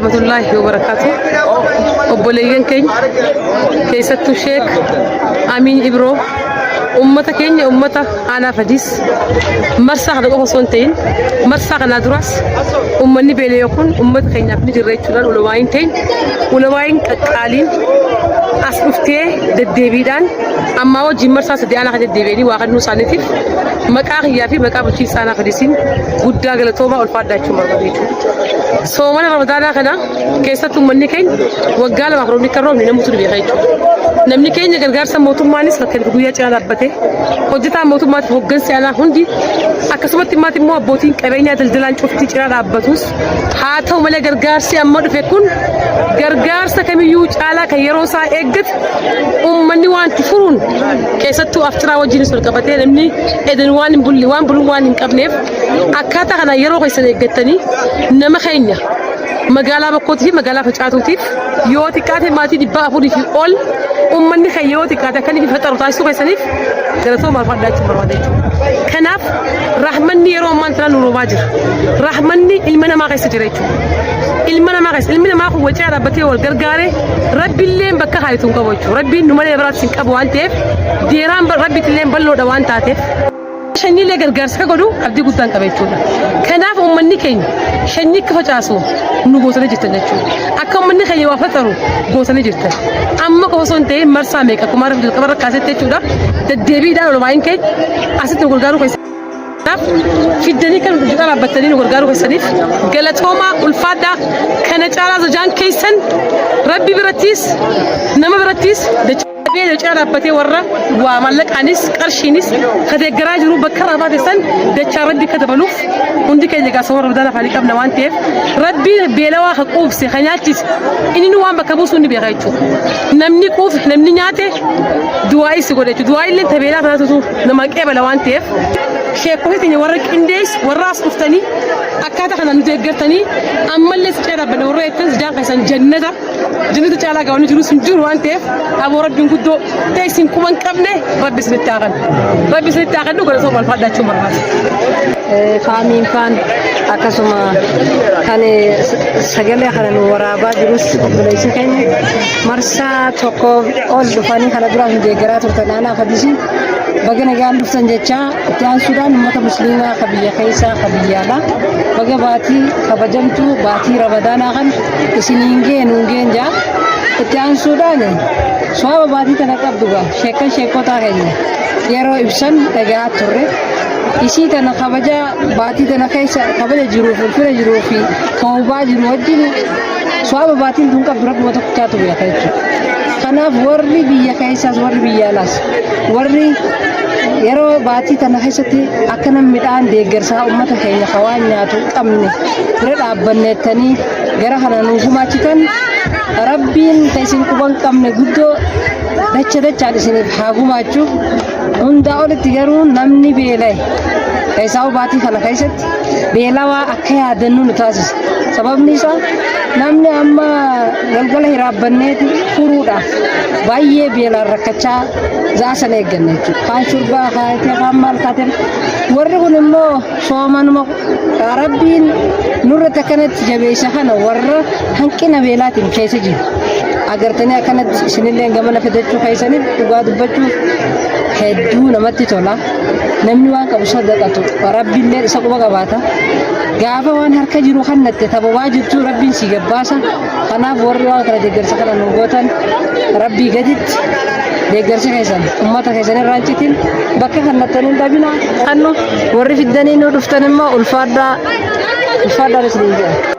ورحمة الله وبركاته. أبوليين كين كيستو شيخ أمين إبرو أمتا كين أمتا أنا فديس مرسخ دقوق صنتين مرسخ نادراس أمني بيلي يكون أمتا كين أبني جريتشولان ولواين تين ولواين كالين أسفتيه ددبيدان أما وجه مرسخ دي أنا خد الدبيدي واحد نوسانيتيف مكاخ يافي مكاخ بشي سانا فديسين قد غلطوما والفادة شو مرغبيتو سومنا رمضان كنا كيستو مني كين وقال مغروبني كروم نموت بيخيتو نمني كين غرغار سموتو مانيس فكن غويا چانا دبته hojjetaa mootummaatti hoggansi aanaa hundi akkasumatti immoo immoo abbootiin qabeenyaa daldalaan cuftii cina dhaabbatus haa ta'u malee gargaarsi amma dhufe kun gargaarsa kamiyyuu caalaa kan yeroo isaa eeggate uummanni waan furuun keessattuu aftiraa wajjin sol qabatee namni edan waan hin bulli waan buluun waan hin qabneef akkaataa kana yeroo keessan eeggatanii nama keenya magaalaa bakkootii fi magaalaa facaatuutiif yoo xiqqaate maatii 400 fi ol uummanni kan yoo xiqqaate kan ifi faxaru taasisuu keessaniif galatoo marfadhaachuu barbaadeechu. Kanaaf rahmanni yeroo ammaan tanaan nuuroomaa jira. Rahmanni ilma namaa keessa jira jechuudha. Ilma namaa keessa ilmi namaa kun wacaa dhaabbatee wal gargaaree rabbiillee bakka haayituun qabu jechuudha. Rabbiin nu malee biraatti hin qabu waan ta'eef deeraan rabbiitillee bal'oodha waan taateef. Shaniilee gargaarsa ka godhu abdii guddaan qaba jechuudha. Kanaaf uummanni keenya shanii akka facaasu nu gootanii jirtan jechuudha. Akka uummanni keenya waa faxaru gootanii jirtan. Amma qofa osoo hin ta'in marsaa meeqa akkuma rafii jalqaba rakkaasetti jechuudha. Deddeebiidhaan olumaan keenya asitti nu gargaaruu keessa. Fiddanii kan dhaabbatanii nu gargaaruu keessaniif galatoomaa ulfaadhaa kana caalaa zojaan keessan rabbi birattis nama birattis biyya dachaa dhaabbatee warra waa mallaqaanis qarshiinis kadeeggaraa jiru bakka irraa baatesan dachaa rabbi akka dabaluuf hundi keenya gaasawwan rabdaan afaanii qabna waan ta'eef rabbi beelawaa ka quubse ka nyaachise inni nu waan bakka buusuu ni beeka jechuudha. Namni quufe namni nyaate du'aa isi godhe jechuudha. Du'aa illee tabeelaa kanaatu nama qeebala waan ta'eef sheekkootni warra qindees warra as dhuftanii akkaataa kana nuti eeggatanii ammallee si ceeraa bana warra eeggan si jaanqaisan jannata caalaa gaawanii jiru sun jiru waan ta'eef aboo rabbiin guddoo teessin kuban qabne rabbi isinitti haaqan dhugaa osoo wal fadhaachuu barbaada. Faamiin faan akkasuma kan sagalee kana nu waraabaa jirus obboleessi keenya marsaa tokko ol dhufanii kana duraan deeggaraa turtan aanaa fadisi baga nagaan dhuftan jecha itti aansuudhaan uummata musliimaa ka biyya keessaa ka biyyaadha baga baatii kabajamtu baatii ramadaanaa kan isiniin geen jaa itti aansuudhaan soaba baatii kana qabduga sheekkotaa keenya yeroo ibsan dhagaa turre isii tana kabaja baatii tana keessa kabaja jiruuf ulfina jiruu fi kan hubaa jiru wajjin soaba baatiin tun qabdu rakkuma tokko chaatu biyya keessa. Kanaaf warri biyya keessaas warri biyya alaas warri yeroo baatii tana keessatti akka namni midhaan deeggarsaa uummata keenya hawaan nyaatu qabne bira dhaabbanneettanii gara kana nuuf humaachitan rabbiin isin quban qabne guddoo dachaan isiniif haa gumaachuuf hundaa olitti garuu namni beela'e keessaa baatii kana keessatti beelawaa akka yaadannu nu taasisa. Sababni isaa namni amma galgala hiraabbanneeti furuudhaaf baay'ee beelaan rakkachaa zaasan eegganna jechuudha. Kaan shurbaa kaayatee kaan maal kaatee warri kun immoo soomanuma rabbiin nurratti akkanatti jabeessa kana warra hanqina beelaatiin keessa jiru. Agartanii akkanatti isinillee gamana fidachuu keessaniif dhugaa dubbachuuf hedduu namatti tola. Namni waan qabu sadaqatu rabbiillee isa quba qabaata. Gaafa waan harka jiru kannatte tababaa jirtu rabbiin si gabbaasa. Kanaaf warri waan kana deeggarsa kana nu gootan rabbii gaditti deeggarsa keessan uummata keessan irraan citin bakka kannattanii dhabina kannu warri fiddanii nu dhuftan immoo ulfaadhaa isiniin jedha.